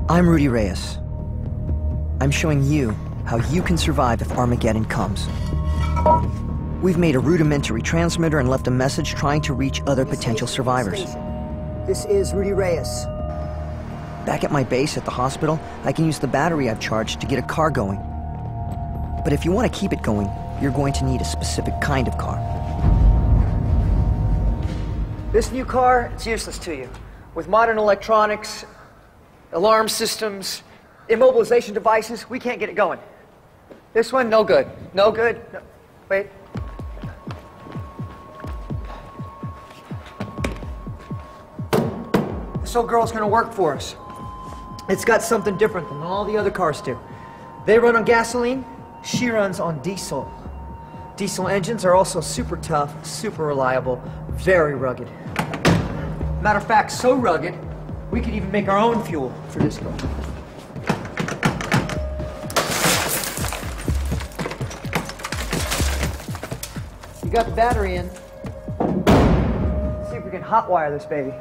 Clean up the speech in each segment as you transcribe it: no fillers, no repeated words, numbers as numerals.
I'm Rudy Reyes. I'm showing you how you can survive if Armageddon comes. We've made a rudimentary transmitter and left a message trying to reach other potential survivors. This is Rudy Reyes. Back at my base at the hospital, I can use the battery I've charged to get a car going. But if you want to keep it going, you're going to need a specific kind of car. This new car, it's useless to you. With modern electronics, alarm systems, immobilization devices, we can't get it going. This one, no good. No good. No. Wait. This old girl's gonna work for us. It's got something different than all the other cars do. They run on gasoline, she runs on diesel. Diesel engines are also super tough, super reliable, very rugged. Matter of fact, so rugged, we could even make our own fuel for this girl. You got the battery in. Let's see if we can hotwire this baby.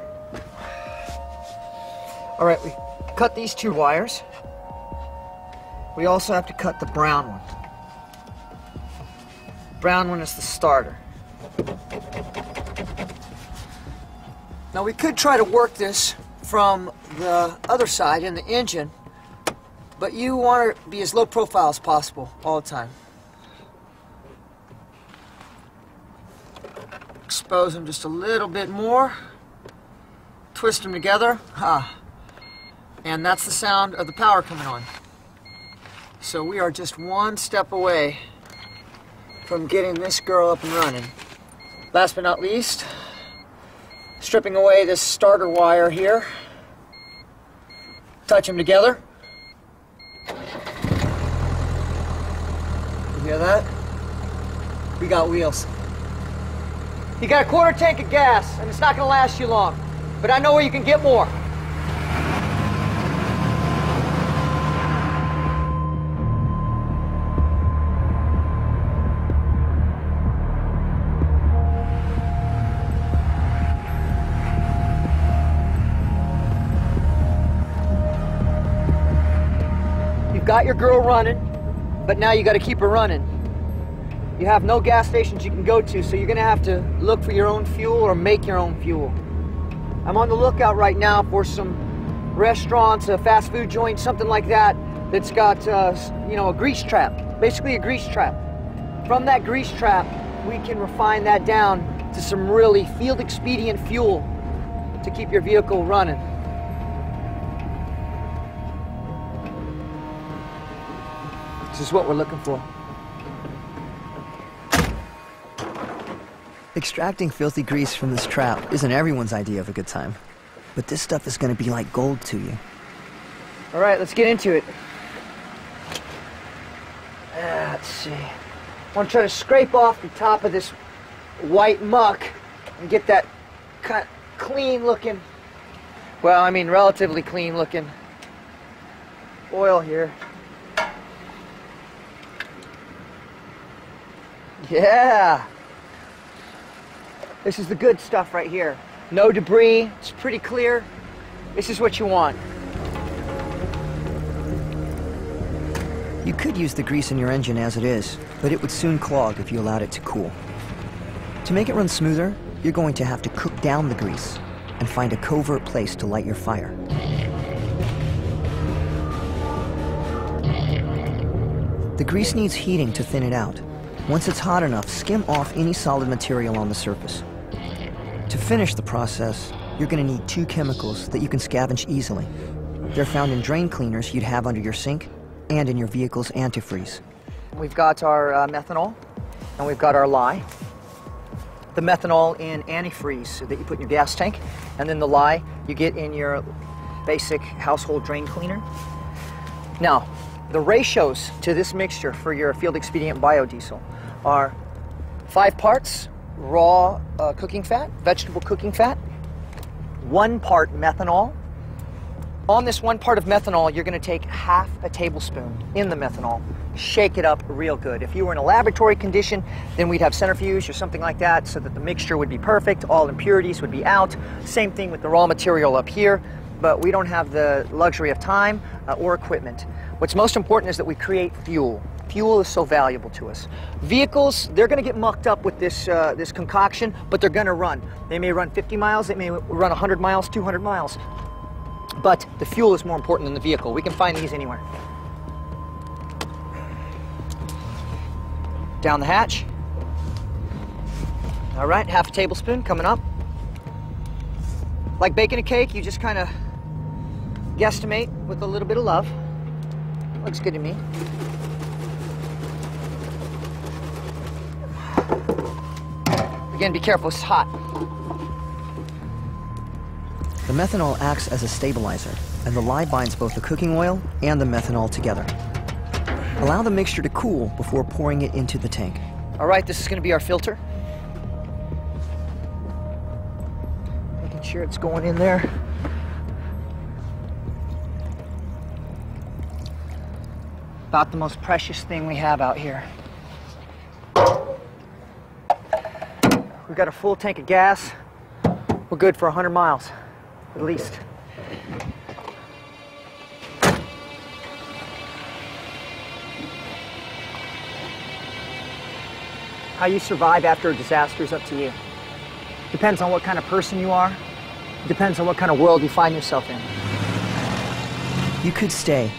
All right, we cut these two wires. We also have to cut the brown one. Brown one is the starter. Now we could try to work this from the other side in the engine, but you want to be as low profile as possible all the time. Expose them just a little bit more. Twist them together. And that's the sound of the power coming on. So we are just one step away from getting this girl up and running. Last but not least, stripping away this starter wire here. Touch them together. You hear that? We got wheels. You got a quarter tank of gas, and it's not gonna last you long. But I know where you can get more. Got your girl running, but now you got to keep her running. You have no gas stations you can go to, so you're gonna have to look for your own fuel or make your own fuel. I'm on the lookout right now for some restaurants, a fast food joint, something like that, that's got you know, a grease trap, basically a grease trap. From that grease trap, we can refine that down to some really field expedient fuel to keep your vehicle running. This is what we're looking for. Extracting filthy grease from this trap isn't everyone's idea of a good time, but this stuff is going to be like gold to you. All right, let's get into it. Let's see. I want to try to scrape off the top of this white muck and get that kind of clean looking, well, I mean relatively clean looking oil here. Yeah! This is the good stuff right here. No debris, it's pretty clear. This is what you want. You could use the grease in your engine as it is, but it would soon clog if you allowed it to cool. To make it run smoother, you're going to have to cook down the grease and find a covert place to light your fire. The grease needs heating to thin it out. Once it's hot enough, skim off any solid material on the surface. To finish the process, you're going to need two chemicals that you can scavenge easily. They're found in drain cleaners you'd have under your sink and in your vehicle's antifreeze. We've got our methanol, and we've got our lye. The methanol in antifreeze that you put in your gas tank, and then the lye you get in your basic household drain cleaner. Now, the ratios to this mixture for your field expedient biodiesel are 5 parts raw cooking fat, vegetable cooking fat, 1 part methanol. On this 1 part of methanol, you're going to take half a tablespoon in the methanol, shake it up real good. If you were in a laboratory condition, then we'd have centrifuge or something like that so that the mixture would be perfect, all impurities would be out. Same thing with the raw material up here. but we don't have the luxury of time or equipment. What's most important is that we create fuel. Fuel is so valuable to us. Vehicles, they're going to get mucked up with this, this concoction, but they're going to run. They may run 50 miles, they may run 100 miles, 200 miles. But the fuel is more important than the vehicle. We can find these anywhere. Down the hatch. All right, half a tablespoon coming up. Like baking a cake, you just kind of guesstimate with a little bit of love. Looks good to me. Again, be careful, it's hot. The methanol acts as a stabilizer, and the lye binds both the cooking oil and the methanol together. Allow the mixture to cool before pouring it into the tank. All right, this is going to be our filter. Making sure it's going in there. About the most precious thing we have out here. We've got a full tank of gas. We're good for 100 miles, at least. How you survive after a disaster is up to you. Depends on what kind of person you are. Depends on what kind of world you find yourself in. You could stay,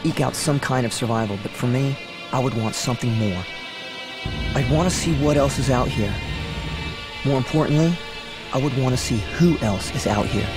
eke out some kind of survival, but for me, I would want something more. I'd want to see what else is out here. More importantly, I would want to see who else is out here.